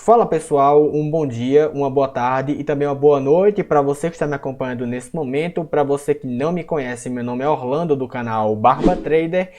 Fala pessoal, um bom dia, uma boa tarde e também uma boa noite para você que está me acompanhando nesse momento. Para você que não me conhece, meu nome é Orlando do canal Barba Trader.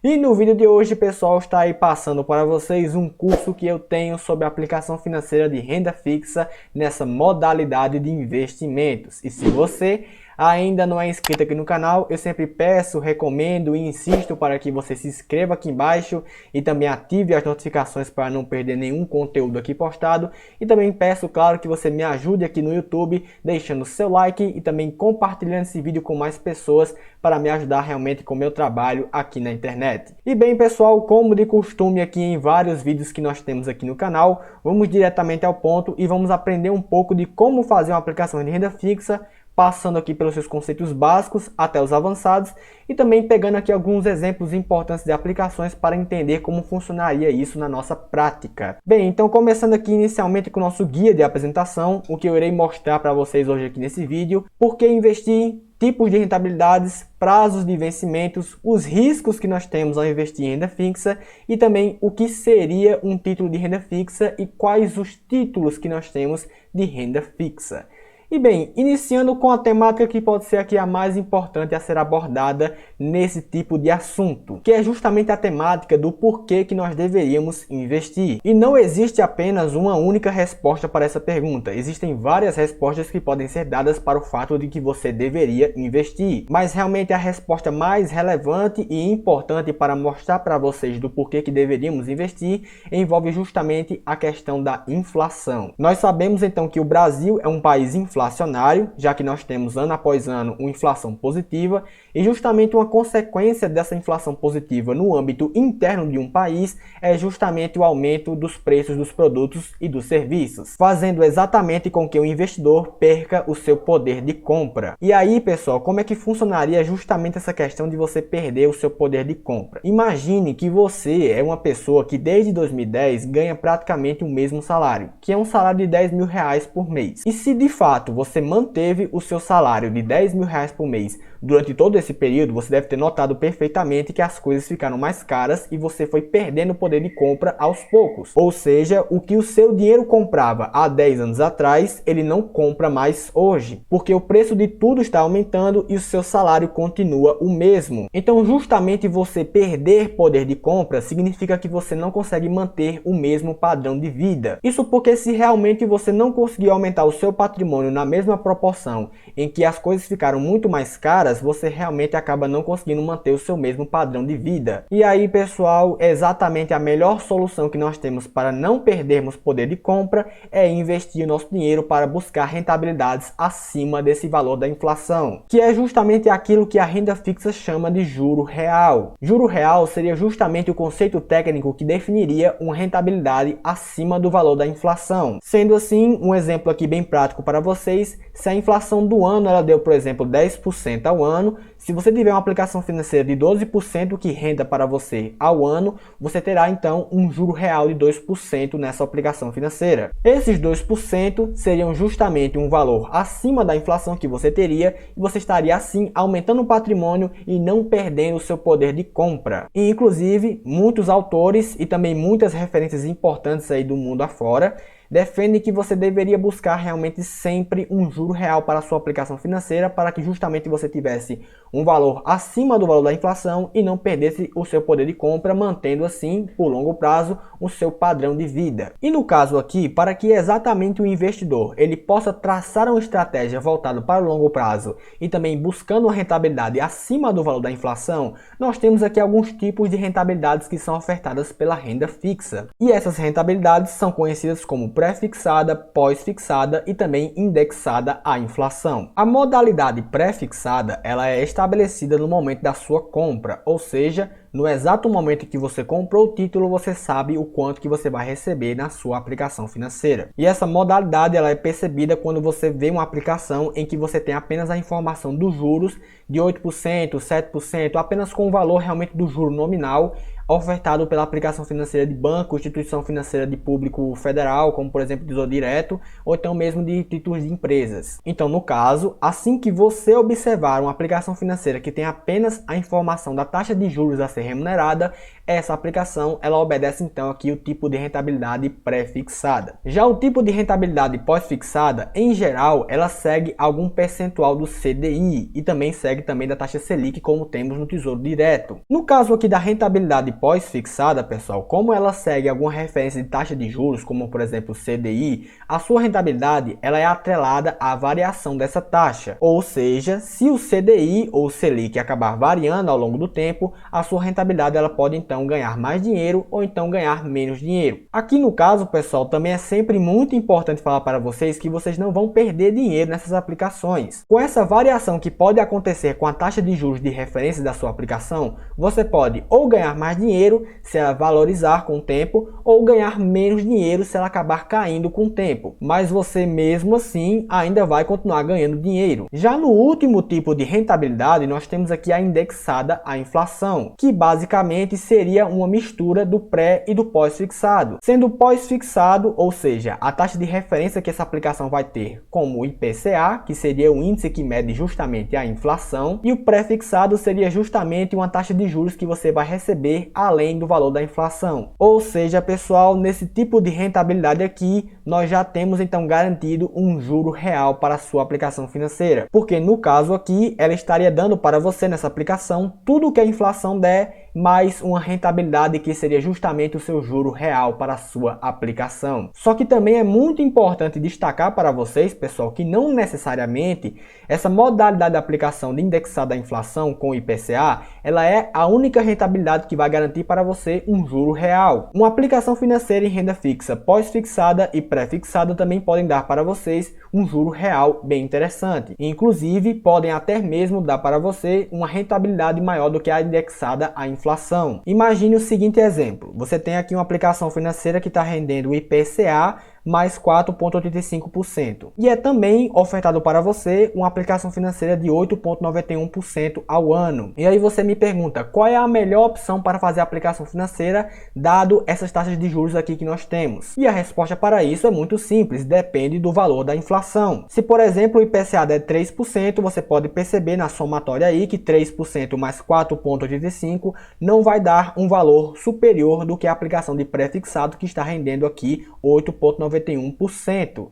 E no vídeo de hoje, pessoal, está aí passando para vocês um curso que eu tenho sobre aplicação financeira de renda fixa nessa modalidade de investimentos. E se você ainda não é inscrito aqui no canal, eu sempre peço, recomendo e insisto para que você se inscreva aqui embaixo e também ative as notificações para não perder nenhum conteúdo aqui postado. E também peço, claro, que você me ajude aqui no YouTube, deixando seu like e também compartilhando esse vídeo com mais pessoas para me ajudar realmente com o meu trabalho aqui na internet. E bem, pessoal, como de costume aqui em vários vídeos que nós temos aqui no canal, vamos diretamente ao ponto e vamos aprender um pouco de como fazer uma aplicação de renda fixa, passando aqui pelos seus conceitos básicos até os avançados e também pegando aqui alguns exemplos importantes de aplicações para entender como funcionaria isso na nossa prática. Bem, então começando aqui inicialmente com o nosso guia de apresentação, o que eu irei mostrar para vocês hoje aqui nesse vídeo, por que investir, tipos de rentabilidades, prazos de vencimentos, os riscos que nós temos ao investir em renda fixa e também o que seria um título de renda fixa e quais os títulos que nós temos de renda fixa. E bem, iniciando com a temática que pode ser aqui a mais importante a ser abordada nesse tipo de assunto, que é justamente a temática do porquê que nós deveríamos investir. E não existe apenas uma única resposta para essa pergunta, existem várias respostas que podem ser dadas para o fato de que você deveria investir. Mas realmente a resposta mais relevante e importante para mostrar para vocês do porquê que deveríamos investir envolve justamente a questão da inflação. Nós sabemos então que o Brasil é um país inflacionário, já que nós temos ano após ano uma inflação positiva e justamente uma consequência dessa inflação positiva no âmbito interno de um país é justamente o aumento dos preços dos produtos e dos serviços, fazendo exatamente com que o investidor perca o seu poder de compra. E aí, pessoal, como é que funcionaria justamente essa questão de você perder o seu poder de compra? Imagine que você é uma pessoa que desde 2010 ganha praticamente o mesmo salário, que é um salário de 10 mil reais por mês. E se de fato você manteve o seu salário de 10 mil reais por mês durante todo esse período, você deve ter notado perfeitamente que as coisas ficaram mais caras e você foi perdendo o poder de compra aos poucos. Ou seja, o que o seu dinheiro comprava há 10 anos atrás, ele não compra mais hoje, porque o preço de tudo está aumentando e o seu salário continua o mesmo. Então, justamente você perder poder de compra significa que você não consegue manter o mesmo padrão de vida. Isso porque se realmente você não conseguir aumentar o seu patrimônio na mesma proporção em que as coisas ficaram muito mais caras, você realmente acaba não conseguindo manter o seu mesmo padrão de vida. E aí, pessoal, exatamente a melhor solução que nós temos para não perdermos poder de compra é investir o nosso dinheiro para buscar rentabilidades acima desse valor da inflação, que é justamente aquilo que a renda fixa chama de juro real. Juro real seria justamente o conceito técnico que definiria uma rentabilidade acima do valor da inflação. Sendo assim, um exemplo aqui bem prático para vocês, se a inflação do ano ela deu, por exemplo, 10% ao ano, se você tiver uma aplicação financeira de 12% que renda para você ao ano, você terá então um juro real de 2% nessa aplicação financeira. Esses 2% seriam justamente um valor acima da inflação que você teria e você estaria assim aumentando o patrimônio e não perdendo o seu poder de compra. E inclusive, muitos autores e também muitas referências importantes aí do mundo afora defende que você deveria buscar realmente sempre um juro real para a sua aplicação financeira para que justamente você tivesse um valor acima do valor da inflação e não perdesse o seu poder de compra, mantendo assim, por longo prazo, o seu padrão de vida. E no caso aqui, para que exatamente o investidor ele possa traçar uma estratégia voltada para o longo prazo e também buscando uma rentabilidade acima do valor da inflação, nós temos aqui alguns tipos de rentabilidades que são ofertadas pela renda fixa. E essas rentabilidades são conhecidas como pré-fixada, pós-fixada e também indexada à inflação. A modalidade pré-fixada ela é estabelecida no momento da sua compra, ou seja, no exato momento que você comprou o título, você sabe o quanto que você vai receber na sua aplicação financeira. E essa modalidade ela é percebida quando você vê uma aplicação em que você tem apenas a informação dos juros de 8%, 7%, apenas com o valor realmente do juro nominal ofertado pela aplicação financeira de banco, instituição financeira de público federal, como por exemplo Tesouro Direto, ou então mesmo de títulos de empresas. Então, no caso, assim que você observar uma aplicação financeira que tem apenas a informação da taxa de juros a ser remunerada, essa aplicação ela obedece então aqui o tipo de rentabilidade pré-fixada. Já o tipo de rentabilidade pós-fixada, em geral, ela segue algum percentual do CDI e também segue também da taxa Selic, como temos no Tesouro Direto. No caso aqui da rentabilidade pós-fixada, pessoal, como ela segue alguma referência de taxa de juros, como por exemplo o CDI, a sua rentabilidade ela é atrelada à variação dessa taxa. Ou seja, se o CDI ou o Selic acabar variando ao longo do tempo, a sua rentabilidade ela pode então ganhar mais dinheiro ou então ganhar menos dinheiro. Aqui no caso, pessoal, também é sempre muito importante falar para vocês que vocês não vão perder dinheiro nessas aplicações. Com essa variação que pode acontecer com a taxa de juros de referência da sua aplicação, você pode ou ganhar mais dinheiro se ela valorizar com o tempo, ou ganhar menos dinheiro se ela acabar caindo com o tempo. Mas você mesmo assim ainda vai continuar ganhando dinheiro. Já no último tipo de rentabilidade, nós temos aqui a indexada à inflação, que basicamente seria uma mistura do pré e do pós-fixado. Sendo pós-fixado, ou seja, a taxa de referência que essa aplicação vai ter como o IPCA, que seria o índice que mede justamente a inflação, e o pré-fixado seria justamente uma taxa de juros que você vai receber além do valor da inflação. Ou seja, pessoal, nesse tipo de rentabilidade aqui, nós já temos então garantido um juro real para a sua aplicação financeira, porque no caso aqui, ela estaria dando para você nessa aplicação tudo o que a inflação der, mais uma rentabilidade que seria justamente o seu juro real para a sua aplicação. Só que também é muito importante destacar para vocês, pessoal, que não necessariamente essa modalidade de aplicação de indexada à inflação com o IPCA, ela é a única rentabilidade que vai garantir para você um juro real. Uma aplicação financeira em renda fixa, pós-fixada e pré-fixada também podem dar para vocês um juro real bem interessante. Inclusive, podem até mesmo dar para você uma rentabilidade maior do que a indexada à inflação. Imagine o seguinte exemplo: você tem aqui uma aplicação financeira que está rendendo o IPCA mais 4,85%. E é também ofertado para você uma aplicação financeira de 8,91% ao ano. E aí você me pergunta, qual é a melhor opção para fazer a aplicação financeira, dado essas taxas de juros aqui que nós temos? E a resposta para isso é muito simples, depende do valor da inflação. Se, por exemplo, o IPCA der 3%, você pode perceber na somatória aí que 3% mais 4,85% não vai dar um valor superior do que a aplicação de pré-fixado, que está rendendo aqui 8,91%.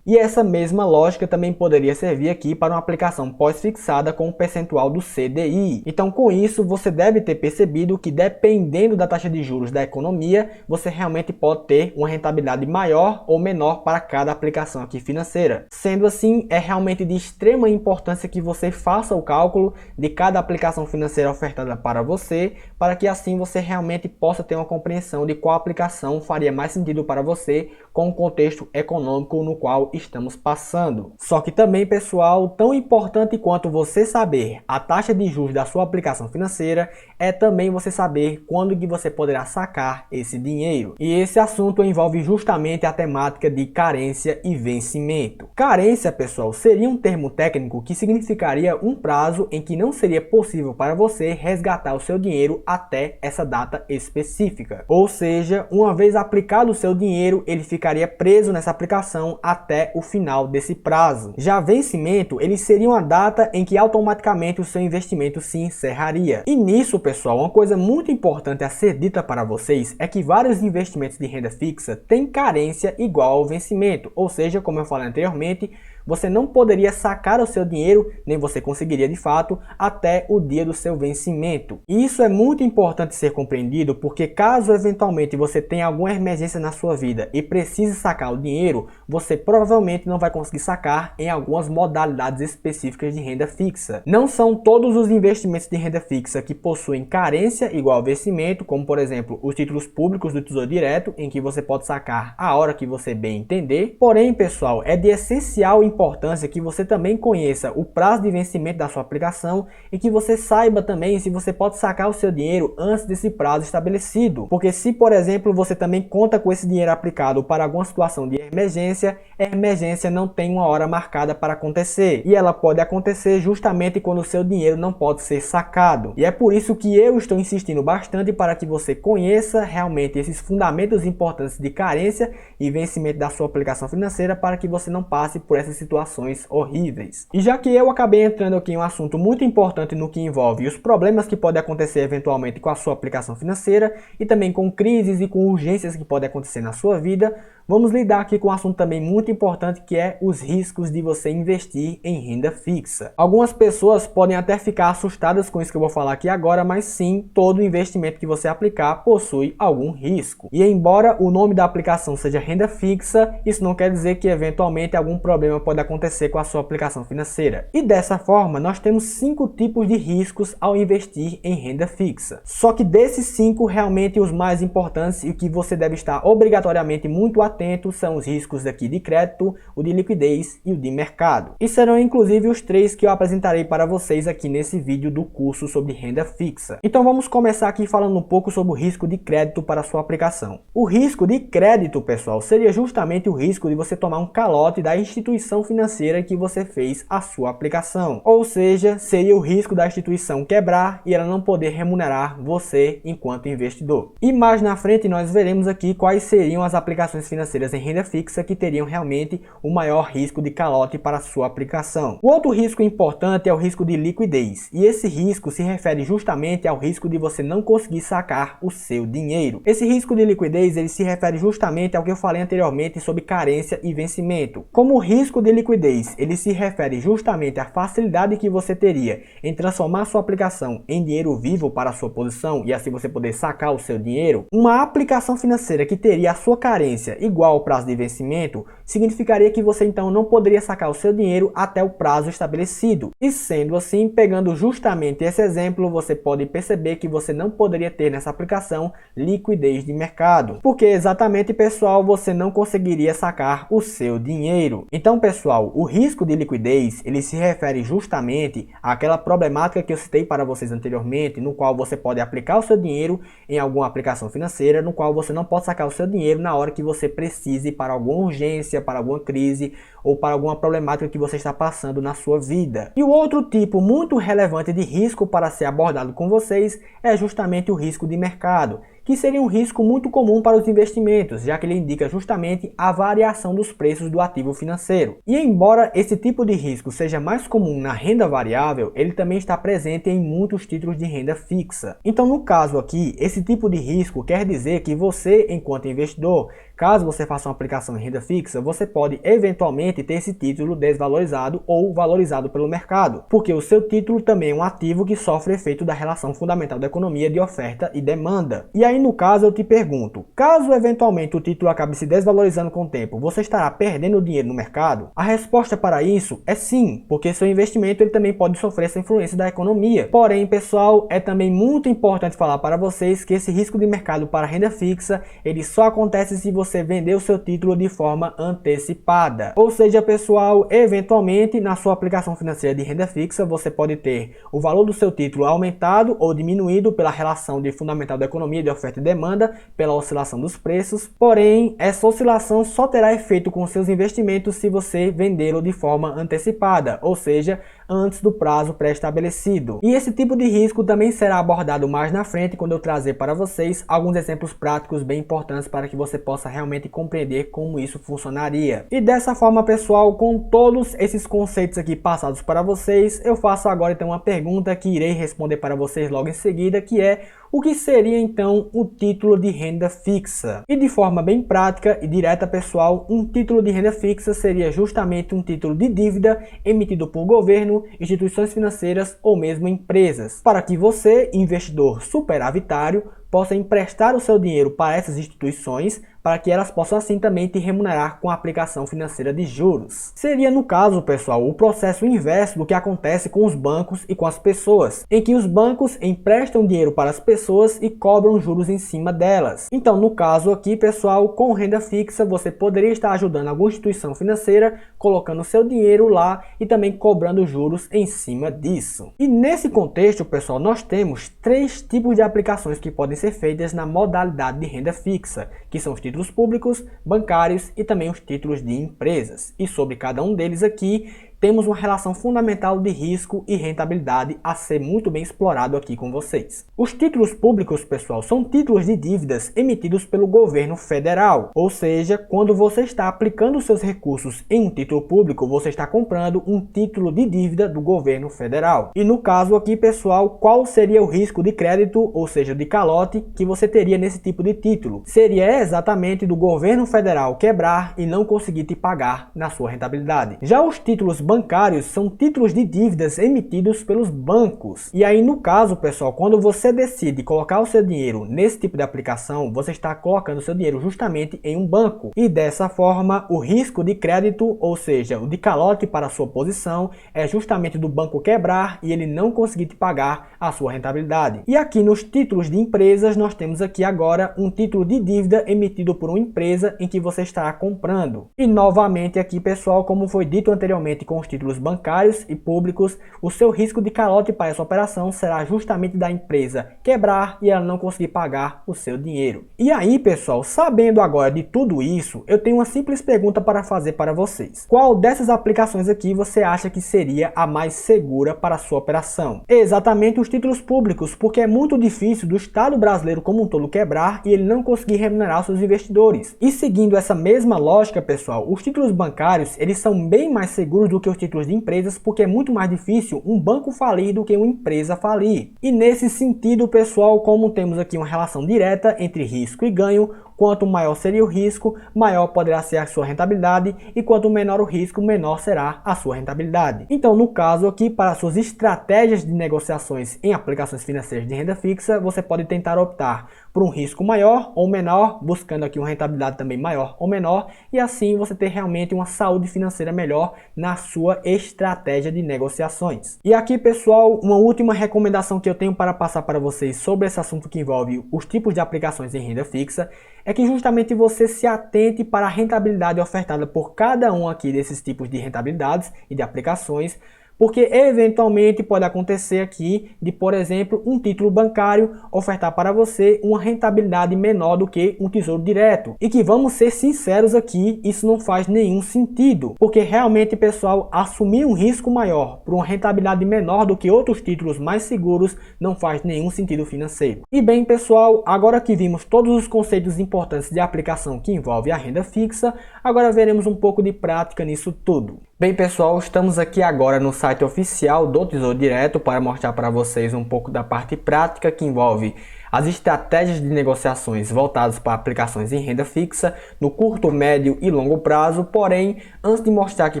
E essa mesma lógica também poderia servir aqui para uma aplicação pós-fixada com o percentual do CDI. Então, com isso, você deve ter percebido que, dependendo da taxa de juros da economia, você realmente pode ter uma rentabilidade maior ou menor para cada aplicação aqui financeira. Sendo assim, é realmente de extrema importância que você faça o cálculo de cada aplicação financeira ofertada para você, para que assim você realmente possa ter uma compreensão de qual aplicação faria mais sentido para você com o contexto econômico no qual estamos passando. Só que também, pessoal, tão importante quanto você saber a taxa de juros da sua aplicação financeira é também você saber quando que você poderá sacar esse dinheiro. E esse assunto envolve justamente a temática de carência e vencimento. Carência, pessoal, seria um termo técnico que significaria um prazo em que não seria possível para você resgatar o seu dinheiro até essa data específica. Ou seja, uma vez aplicado o seu dinheiro, ele ficaria preso nessa aplicação até o final desse prazo. Já vencimento, ele seria uma data em que automaticamente o seu investimento se encerraria. E nisso, pessoal, uma coisa muito importante a ser dita para vocês é que vários investimentos de renda fixa têm carência igual ao vencimento, ou seja, como eu falei anteriormente, você não poderia sacar o seu dinheiro, nem você conseguiria de fato, até o dia do seu vencimento. E isso é muito importante ser compreendido, porque caso eventualmente você tenha alguma emergência na sua vida e precise sacar o dinheiro, você provavelmente não vai conseguir sacar em algumas modalidades específicas de renda fixa. Não são todos os investimentos de renda fixa que possuem carência igual ao vencimento, como por exemplo os títulos públicos do Tesouro Direto, em que você pode sacar a hora que você bem entender. Porém, pessoal, é de essencial importância que você também conheça o prazo de vencimento da sua aplicação e que você saiba também se você pode sacar o seu dinheiro antes desse prazo estabelecido. Porque se, por exemplo, você também conta com esse dinheiro aplicado para alguma situação de emergência, a emergência não tem uma hora marcada para acontecer. E ela pode acontecer justamente quando o seu dinheiro não pode ser sacado. E é por isso que eu estou insistindo bastante para que você conheça realmente esses fundamentos importantes de carência e vencimento da sua aplicação financeira, para que você não passe por essas situações horríveis. E já que eu acabei entrando aqui em um assunto muito importante no que envolve os problemas que podem acontecer eventualmente com a sua aplicação financeira e também com crises e com urgências que podem acontecer na sua vida, vamos lidar aqui com um assunto também muito importante, que é os riscos de você investir em renda fixa. Algumas pessoas podem até ficar assustadas com isso que eu vou falar aqui agora, mas sim, todo investimento que você aplicar possui algum risco. E embora o nome da aplicação seja renda fixa, isso não quer dizer que eventualmente algum problema pode acontecer com a sua aplicação financeira. E dessa forma, nós temos 5 tipos de riscos ao investir em renda fixa. Só que desses 5, realmente os mais importantes e o que você deve estar obrigatoriamente muito atento são os riscos aqui de crédito, o de liquidez e o de mercado. E serão inclusive os 3 que eu apresentarei para vocês aqui nesse vídeo do curso sobre renda fixa. Então vamos começar aqui falando um pouco sobre o risco de crédito para a sua aplicação. O risco de crédito, pessoal, seria justamente o risco de você tomar um calote da instituição financeira que você fez a sua aplicação. Ou seja, seria o risco da instituição quebrar e ela não poder remunerar você enquanto investidor. E mais na frente nós veremos aqui quais seriam as aplicações financeiras em renda fixa que teriam realmente o maior risco de calote para a sua aplicação. O outro risco importante é o risco de liquidez, e esse risco se refere justamente ao risco de você não conseguir sacar o seu dinheiro. Esse risco de liquidez ele se refere justamente ao que eu falei anteriormente sobre carência e vencimento. Como o risco de liquidez ele se refere justamente à facilidade que você teria em transformar sua aplicação em dinheiro vivo para a sua posição e assim você poder sacar o seu dinheiro, uma aplicação financeira que teria a sua carência igual ao prazo de vencimento, significaria que você então não poderia sacar o seu dinheiro até o prazo estabelecido. E sendo assim, pegando justamente esse exemplo, você pode perceber que você não poderia ter nessa aplicação liquidez de mercado, porque exatamente, pessoal, você não conseguiria sacar o seu dinheiro. Então, pessoal, o risco de liquidez, ele se refere justamente àquela problemática que eu citei para vocês anteriormente, no qual você pode aplicar o seu dinheiro em alguma aplicação financeira, no qual você não pode sacar o seu dinheiro na hora que você precise para alguma urgência, para alguma crise ou para alguma problemática que você está passando na sua vida. E o outro tipo muito relevante de risco para ser abordado com vocês é justamente o risco de mercado, que seria um risco muito comum para os investimentos, já que ele indica justamente a variação dos preços do ativo financeiro. E embora esse tipo de risco seja mais comum na renda variável, ele também está presente em muitos títulos de renda fixa. Então, no caso aqui, esse tipo de risco quer dizer que você, enquanto investidor, caso você faça uma aplicação em renda fixa, você pode eventualmente ter esse título desvalorizado ou valorizado pelo mercado, porque o seu título também é um ativo que sofre efeito da relação fundamental da economia de oferta e demanda. E aí, no caso, eu te pergunto, caso eventualmente o título acabe se desvalorizando com o tempo, você estará perdendo dinheiro no mercado? A resposta para isso é sim, porque seu investimento ele também pode sofrer essa influência da economia. Porém, pessoal, é também muito importante falar para vocês que esse risco de mercado para renda fixa, ele só acontece se você vender o seu título de forma antecipada. Ou seja, pessoal, eventualmente na sua aplicação financeira de renda fixa, você pode ter o valor do seu título aumentado ou diminuído pela relação de fundamental da economia de oferta e demanda, pela oscilação dos preços. Porém, essa oscilação só terá efeito com seus investimentos se você vendê-lo de forma antecipada, ou seja, antes do prazo pré-estabelecido. E esse tipo de risco também será abordado mais na frente, quando eu trazer para vocês alguns exemplos práticos bem importantes para que você possa realmente compreender como isso funcionaria. E dessa forma, pessoal, com todos esses conceitos aqui passados para vocês, eu faço agora então uma pergunta que irei responder para vocês logo em seguida, que é: o que seria então o título de renda fixa? E de forma bem prática e direta, pessoal, um título de renda fixa seria justamente um título de dívida emitido por governo, instituições financeiras ou mesmo empresas, para que você, investidor superavitário, possa emprestar o seu dinheiro para essas instituições, para que elas possam assim também te remunerar com a aplicação financeira de juros. Seria, no caso, pessoal, o processo inverso do que acontece com os bancos e com as pessoas, em que os bancos emprestam dinheiro para as pessoas e cobram juros em cima delas. Então, no caso aqui, pessoal, com renda fixa, você poderia estar ajudando alguma instituição financeira, colocando seu dinheiro lá e também cobrando juros em cima disso. E nesse contexto, pessoal, nós temos 3 tipos de aplicações que podem ser feitas na modalidade de renda fixa, que são os títulos públicos, bancários e também os títulos de empresas. E sobre cada um deles aqui, temos uma relação fundamental de risco e rentabilidade a ser muito bem explorado aqui com vocês. Os títulos públicos, pessoal, são títulos de dívidas emitidos pelo governo federal, ou seja, quando você está aplicando seus recursos em um título público, você está comprando um título de dívida do governo federal. E no caso aqui, pessoal, qual seria o risco de crédito, ou seja, de calote, que você teria nesse tipo de título? Seria exatamente do governo federal quebrar e não conseguir te pagar na sua rentabilidade. Já os títulos bancários são títulos de dívidas emitidos pelos bancos. E aí, no caso, pessoal, quando você decide colocar o seu dinheiro nesse tipo de aplicação, você está colocando o seu dinheiro justamente em um banco. E dessa forma, o risco de crédito, ou seja, o de calote para a sua posição, é justamente do banco quebrar e ele não conseguir te pagar a sua rentabilidade. E aqui nos títulos de empresas, nós temos aqui agora um título de dívida emitido por uma empresa em que você estará comprando. E novamente aqui, pessoal, como foi dito anteriormente com os títulos bancários e públicos, o seu risco de calote para essa operação será justamente da empresa quebrar e ela não conseguir pagar o seu dinheiro. E aí, pessoal, sabendo agora de tudo isso, eu tenho uma simples pergunta para fazer para vocês. Qual dessas aplicações aqui você acha que seria a mais segura para a sua operação? Exatamente os títulos públicos, porque é muito difícil do Estado brasileiro como um todo quebrar e ele não conseguir remunerar seus investidores. E seguindo essa mesma lógica, pessoal, os títulos bancários, eles são bem mais seguros do que os títulos de empresas, porque é muito mais difícil um banco falir do que uma empresa falir. E nesse sentido, pessoal, como temos aqui uma relação direta entre risco e ganho, quanto maior seria o risco, maior poderá ser a sua rentabilidade, e quanto menor o risco, menor será a sua rentabilidade. Então, no caso aqui, para suas estratégias de negociações em aplicações financeiras de renda fixa, você pode tentar optar por um risco maior ou menor, buscando aqui uma rentabilidade também maior ou menor, e assim você ter realmente uma saúde financeira melhor na sua estratégia de negociações. E aqui, pessoal, uma última recomendação que eu tenho para passar para vocês sobre esse assunto que envolve os tipos de aplicações em renda fixa, é que justamente você se atente para a rentabilidade ofertada por cada um aqui desses tipos de rentabilidades e de aplicações, porque eventualmente pode acontecer aqui de, por exemplo, um título bancário ofertar para você uma rentabilidade menor do que um tesouro direto. E que, vamos ser sinceros aqui, isso não faz nenhum sentido, porque realmente, pessoal, assumir um risco maior por uma rentabilidade menor do que outros títulos mais seguros não faz nenhum sentido financeiro. E bem, pessoal, agora que vimos todos os conceitos importantes de aplicação que envolve a renda fixa, agora veremos um pouco de prática nisso tudo. Bem, pessoal, estamos aqui agora no site oficial do Tesouro Direto para mostrar para vocês um pouco da parte prática que envolve as estratégias de negociações voltadas para aplicações em renda fixa no curto, médio e longo prazo. Porém, antes de mostrar aqui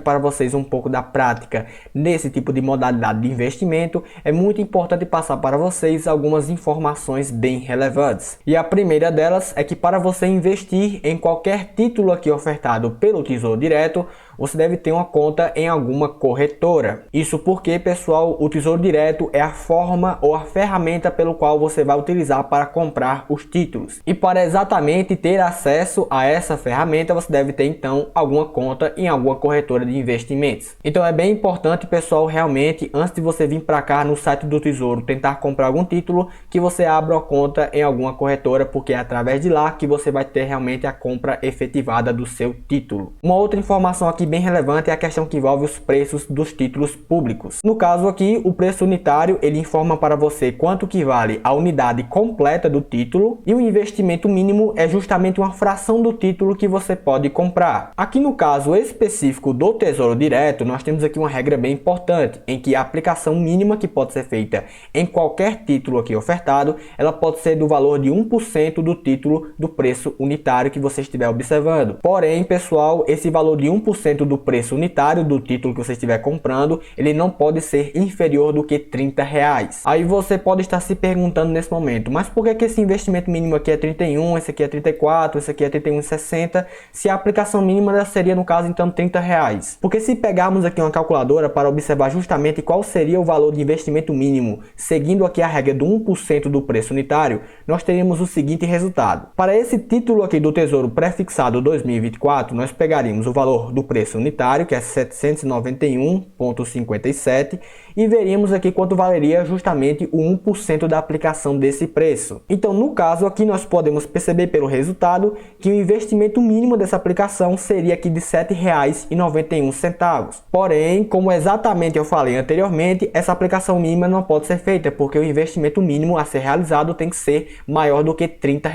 para vocês um pouco da prática nesse tipo de modalidade de investimento, é muito importante passar para vocês algumas informações bem relevantes. E a primeira delas é que para você investir em qualquer título aqui ofertado pelo Tesouro Direto, você deve ter uma conta em alguma corretora. Isso porque, pessoal, o Tesouro Direto é a forma ou a ferramenta pelo qual você vai utilizar para comprar os títulos. E para exatamente ter acesso a essa ferramenta, você deve ter então alguma conta em alguma corretora de investimentos. Então é bem importante, pessoal, realmente, antes de você vir para cá no site do Tesouro tentar comprar algum título, que você abra uma conta em alguma corretora, porque é através de lá que você vai ter realmente a compra efetivada do seu título. Uma outra informação aqui bem relevante é a questão que envolve os preços dos títulos públicos. No caso aqui, o preço unitário, ele informa para você quanto que vale a unidade completa do título, e o investimento mínimo é justamente uma fração do título que você pode comprar. Aqui no caso específico do Tesouro Direto, nós temos aqui uma regra bem importante, em que a aplicação mínima que pode ser feita em qualquer título aqui ofertado, ela pode ser do valor de 1% do título do preço unitário que você estiver observando. Porém, pessoal, esse valor de 1% do preço unitário do título que você estiver comprando, ele não pode ser inferior do que R$30. Aí você pode estar se perguntando nesse momento, mas por que esse investimento mínimo aqui é 31, esse aqui é 34, esse aqui é 31,60, se a aplicação mínima seria, no caso, então R$30? Porque se pegarmos aqui uma calculadora para observar justamente qual seria o valor de investimento mínimo, seguindo aqui a regra do 1% do preço unitário, nós teríamos o seguinte resultado. Para esse título aqui do Tesouro prefixado 2024, nós pegaríamos o valor do preço unitário, que é 791,57, e veríamos aqui quanto valeria justamente o 1% da aplicação desse preço. preço. Então, no caso aqui, nós podemos perceber pelo resultado que o investimento mínimo dessa aplicação seria aqui de R$ 7,91. Porém, como exatamente eu falei anteriormente, essa aplicação mínima não pode ser feita, porque o investimento mínimo a ser realizado tem que ser maior do que R$ 30.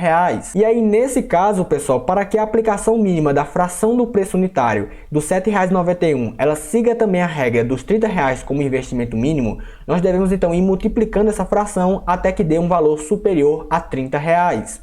E aí, nesse caso, pessoal, para que a aplicação mínima da fração do preço unitário dos R$ 7,91 ela siga também a regra dos R$ 30 como investimento mínimo, nós devemos então ir multiplicando essa fração até que dê um valor superior a R$ 30.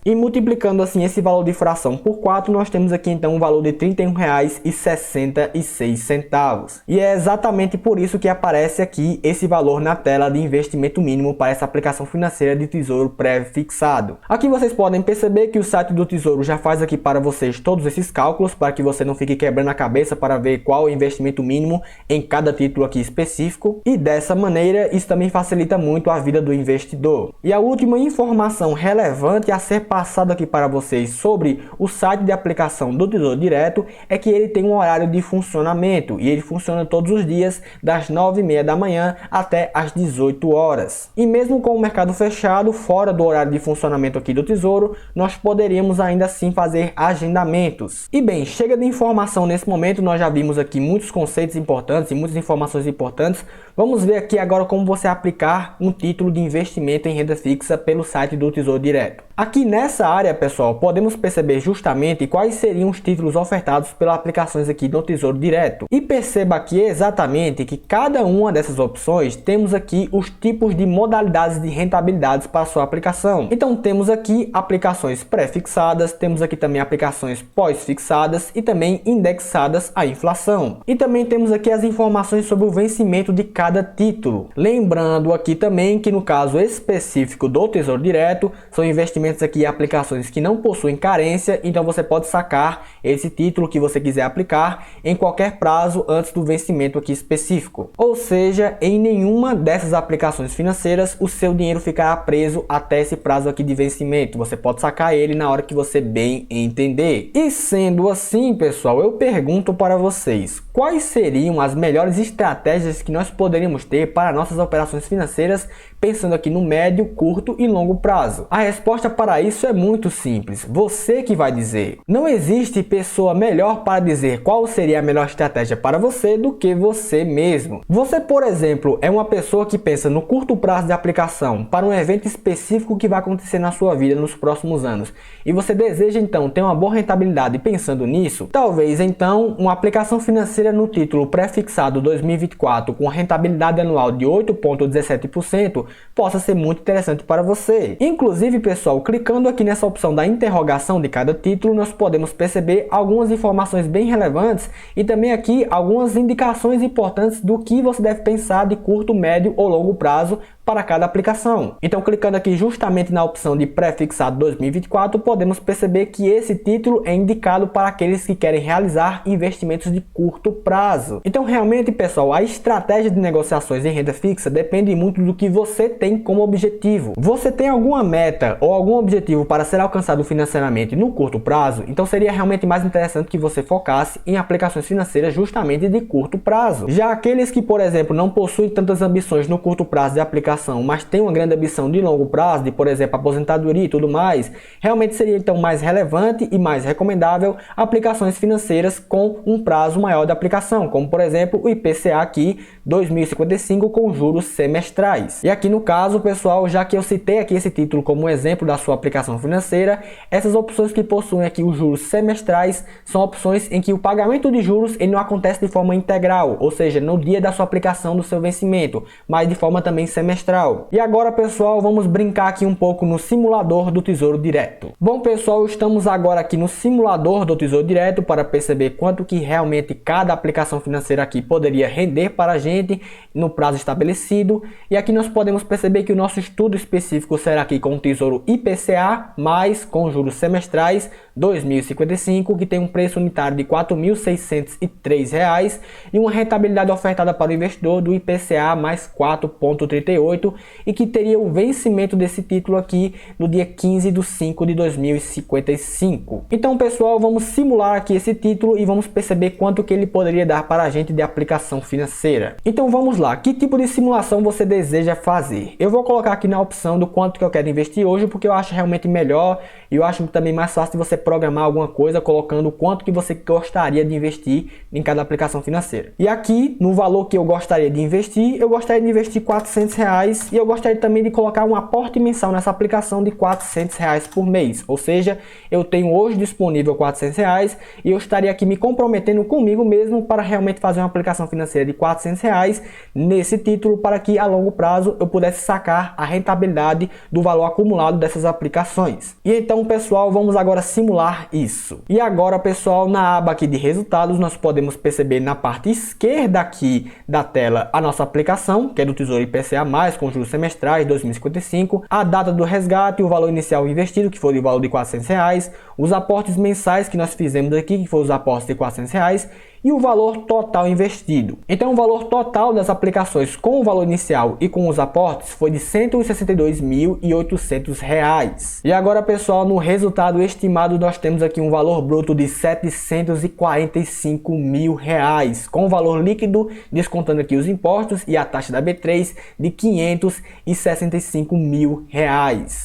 E multiplicando assim esse valor de fração por 4, nós temos aqui então um valor de R$ 31,66. E é exatamente por isso que aparece aqui esse valor na tela de investimento mínimo para essa aplicação financeira de tesouro pré-fixado. Aqui vocês podem perceber que o site do Tesouro já faz aqui para vocês todos esses cálculos, para que você não fique quebrando a cabeça para ver qual é o investimento mínimo em cada título aqui específico. E dessa maneira, isso também facilita muito a vida do investidor. E a última informação relevante a ser passada aqui para vocês sobre o site de aplicação do Tesouro Direto é que ele tem um horário de funcionamento e ele funciona todos os dias das 9h30 da manhã até as 18 horas. E mesmo com o mercado fechado, fora do horário de funcionamento aqui do Tesouro, nós poderíamos ainda assim fazer agendamentos. E bem, chega de informação nesse momento, nós já vimos aqui muitos conceitos importantes e muitas informações importantes. Vamos ver aqui agora como você aplicar um título de investimento em renda fixa pelo site do Tesouro Direto. Aqui nessa área, pessoal, podemos perceber justamente quais seriam os títulos ofertados pelas aplicações aqui do Tesouro Direto. E perceba aqui exatamente que cada uma dessas opções temos aqui os tipos de modalidades de rentabilidades para a sua aplicação. Então temos aqui aplicações pré-fixadas, temos aqui também aplicações pós-fixadas e também indexadas à inflação. E também temos aqui as informações sobre o vencimento de cada título. Lembrando aqui também que no caso específico do Tesouro Direto, são investimentos aqui em aplicações que não possuem carência, então você pode sacar esse título que você quiser aplicar em qualquer prazo antes do vencimento aqui específico. Ou seja, em nenhuma dessas aplicações financeiras o seu dinheiro ficará preso até esse prazo aqui de vencimento. Você pode sacar ele na hora que você bem entender. E sendo assim, pessoal, eu pergunto para vocês, quais seriam as melhores estratégias que nós poderíamos ter para nossas operações financeiras, pensando aqui no médio, curto e longo prazo? A resposta para isso é muito simples, você que vai dizer. Não existe pessoa melhor para dizer qual seria a melhor estratégia para você do que você mesmo. Você, por exemplo, é uma pessoa que pensa no curto prazo de aplicação para um evento específico que vai acontecer na sua vida nos próximos anos, e você deseja então ter uma boa rentabilidade pensando nisso? Talvez então uma aplicação financeira no título pré-fixado 2024 com rentabilidade anual de 8,17% possa ser muito interessante para você. Inclusive, pessoal, clicando aqui nessa opção da interrogação de cada título, nós podemos perceber algumas informações bem relevantes e também aqui algumas indicações importantes do que você deve pensar de curto, médio ou longo prazo para cada aplicação. Então, clicando aqui justamente na opção de pré-fixado 2024, podemos perceber que esse título é indicado para aqueles que querem realizar investimentos de curto prazo. Então, realmente, pessoal, a estratégia de negociações em renda fixa depende muito do que você tem como objetivo. Você tem alguma meta ou algum objetivo para ser alcançado financeiramente no curto prazo? Então, seria realmente mais interessante que você focasse em aplicações financeiras justamente de curto prazo. Já aqueles que, por exemplo, não possuem tantas ambições no curto prazo de aplicação, mas tem uma grande ambição de longo prazo, de, por exemplo, aposentadoria e tudo mais, realmente seria então mais relevante e mais recomendável aplicações financeiras com um prazo maior de aplicação, como por exemplo o IPCA aqui 2055 com juros semestrais. E aqui no caso, pessoal, já que eu citei aqui esse título como exemplo da sua aplicação financeira, essas opções que possuem aqui os juros semestrais são opções em que o pagamento de juros ele não acontece de forma integral, ou seja, no dia da sua aplicação do seu vencimento, mas de forma também semestral. E agora, pessoal, vamos brincar aqui um pouco no simulador do Tesouro Direto. Bom, pessoal, estamos agora aqui no simulador do Tesouro Direto para perceber quanto que realmente cada aplicação financeira aqui poderia render para a gente no prazo estabelecido. E aqui nós podemos perceber que o nosso estudo específico será aqui com o Tesouro IPCA, mais com juros semestrais 2055, que tem um preço unitário de R$ 4.603 e uma rentabilidade ofertada para o investidor do IPCA mais 4,38 e que teria o vencimento desse título aqui no dia 15/5/2055. Então, pessoal, vamos simular aqui esse título e vamos perceber quanto que ele poderia dar para a gente de aplicação financeira. Então vamos lá, que tipo de simulação você deseja fazer? Eu vou colocar aqui na opção do quanto que eu quero investir hoje, porque eu acho realmente melhor e eu acho também mais fácil de você programar alguma coisa colocando o quanto que você gostaria de investir em cada aplicação financeira. E aqui, no valor que eu gostaria de investir, eu gostaria de investir R$400 e eu gostaria também de colocar um aporte mensal nessa aplicação de R$400 por mês. Ou seja, eu tenho hoje disponível R$400 e eu estaria aqui me comprometendo comigo mesmo para realmente fazer uma aplicação financeira de R$400 nesse título, para que a longo prazo eu pudesse sacar a rentabilidade do valor acumulado dessas aplicações. E então, pessoal, vamos agora simular isso. E agora, pessoal, na aba aqui de resultados, nós podemos perceber na parte esquerda aqui da tela a nossa aplicação, que é do Tesouro IPCA+, com juros semestrais 2055, a data do resgate, o valor inicial investido, que foi o valor de R$400, os aportes mensais que nós fizemos aqui, que foram os aportes de R$400, e o valor total investido. Então o valor total das aplicações com o valor inicial e com os aportes foi de R$162.800. E agora, pessoal, no resultado estimado nós temos aqui um valor bruto de R$745 mil, com o valor líquido, descontando aqui os impostos e a taxa da B3, de R$565 mil.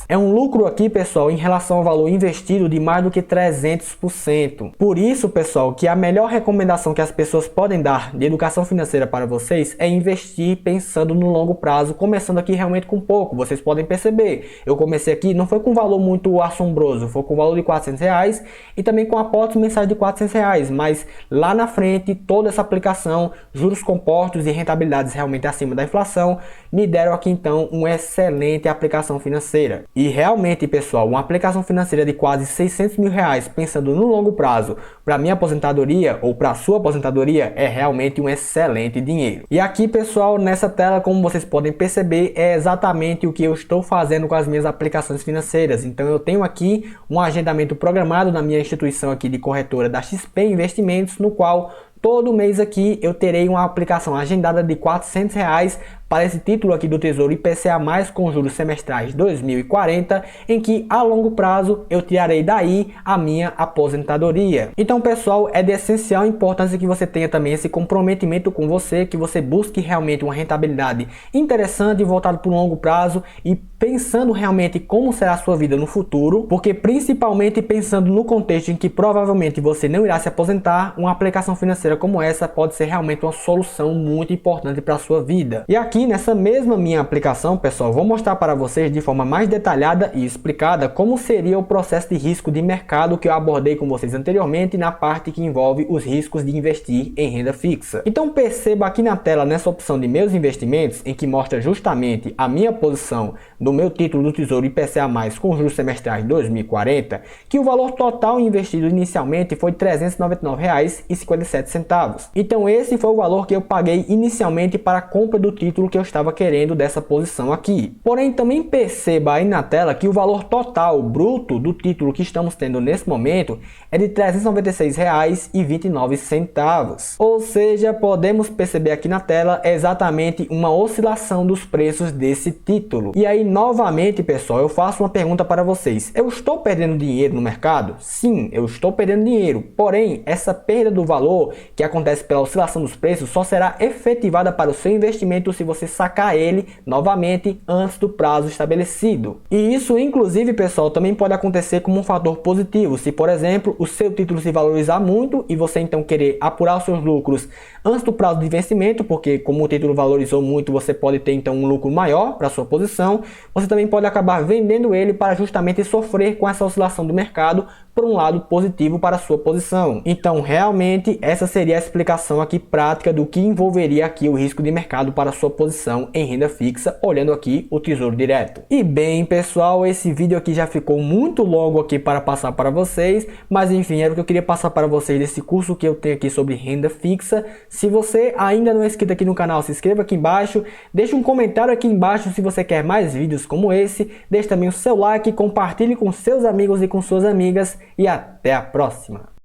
É um lucro aqui, pessoal, em relação ao valor investido de mais do que 300%. Por isso, pessoal, que a melhor recomendação que as pessoas podem dar de educação financeira para vocês é investir pensando no longo prazo, começando aqui realmente com pouco. Vocês podem perceber, eu comecei aqui, não foi com um valor muito assombroso, foi com o valor de R$400 e também com aportes mensais de R$400, mas lá na frente, toda essa aplicação, juros compostos e rentabilidades realmente acima da inflação, me deram aqui então uma excelente aplicação financeira. E realmente, pessoal, uma aplicação financeira de quase R$600 mil, pensando no longo prazo, para minha aposentadoria ou para a sua aposentadoria, é realmente um excelente dinheiro. E aqui, pessoal, nessa tela, como vocês podem perceber, é exatamente o que eu estou fazendo com as minhas aplicações financeiras. Então eu tenho aqui um agendamento programado na minha instituição aqui de corretora da XP Investimentos, no qual todo mês aqui eu terei uma aplicação agendada de R$400 para esse título aqui do Tesouro IPCA+, com juros semestrais 2040, em que a longo prazo eu tirarei daí a minha aposentadoria. Então, pessoal, é de essencial importância que você tenha também esse comprometimento com você, que você busque realmente uma rentabilidade interessante, voltada para o longo prazo e pensando realmente como será a sua vida no futuro, porque principalmente pensando no contexto em que provavelmente você não irá se aposentar, uma aplicação financeira como essa pode ser realmente uma solução muito importante para a sua vida. E aqui nessa mesma minha aplicação, pessoal, vou mostrar para vocês de forma mais detalhada e explicada como seria o processo de risco de mercado que eu abordei com vocês anteriormente na parte que envolve os riscos de investir em renda fixa. Então perceba aqui na tela, nessa opção de meus investimentos, em que mostra justamente a minha posição do meu título do Tesouro IPCA+, com juros semestrais 2040, que o valor total investido inicialmente foi R$ 399,57. Então esse foi o valor que eu paguei inicialmente para a compra do título que eu estava querendo dessa posição aqui. Porém, também perceba aí na tela que o valor total bruto do título que estamos tendo nesse momento é de R$ 396,29. Ou seja, podemos perceber aqui na tela exatamente uma oscilação dos preços desse título. E aí, novamente, pessoal, eu faço uma pergunta para vocês. Eu estou perdendo dinheiro no mercado? Sim, eu estou perdendo dinheiro. Porém, essa perda do valor que acontece pela oscilação dos preços só será efetivada para o seu investimento se você sacar ele novamente antes do prazo estabelecido. E isso, inclusive, pessoal, também pode acontecer como um fator positivo. Se, por exemplo, o seu título se valorizar muito e você então querer apurar os seus lucros antes do prazo de vencimento, porque como o título valorizou muito, você pode ter então um lucro maior para sua posição, você também pode acabar vendendo ele para justamente sofrer com essa oscilação do mercado por um lado positivo para a sua posição. Então, realmente, essa seria a explicação aqui prática do que envolveria aqui o risco de mercado para a sua posição em renda fixa, olhando aqui o Tesouro Direto. E bem, pessoal, esse vídeo aqui já ficou muito longo aqui para passar para vocês, mas enfim, era o que eu queria passar para vocês desse curso que eu tenho aqui sobre renda fixa. Se você ainda não é inscrito aqui no canal, se inscreva aqui embaixo, deixe um comentário aqui embaixo se você quer mais vídeos como esse, deixe também o seu like, compartilhe com seus amigos e com suas amigas. e até a próxima!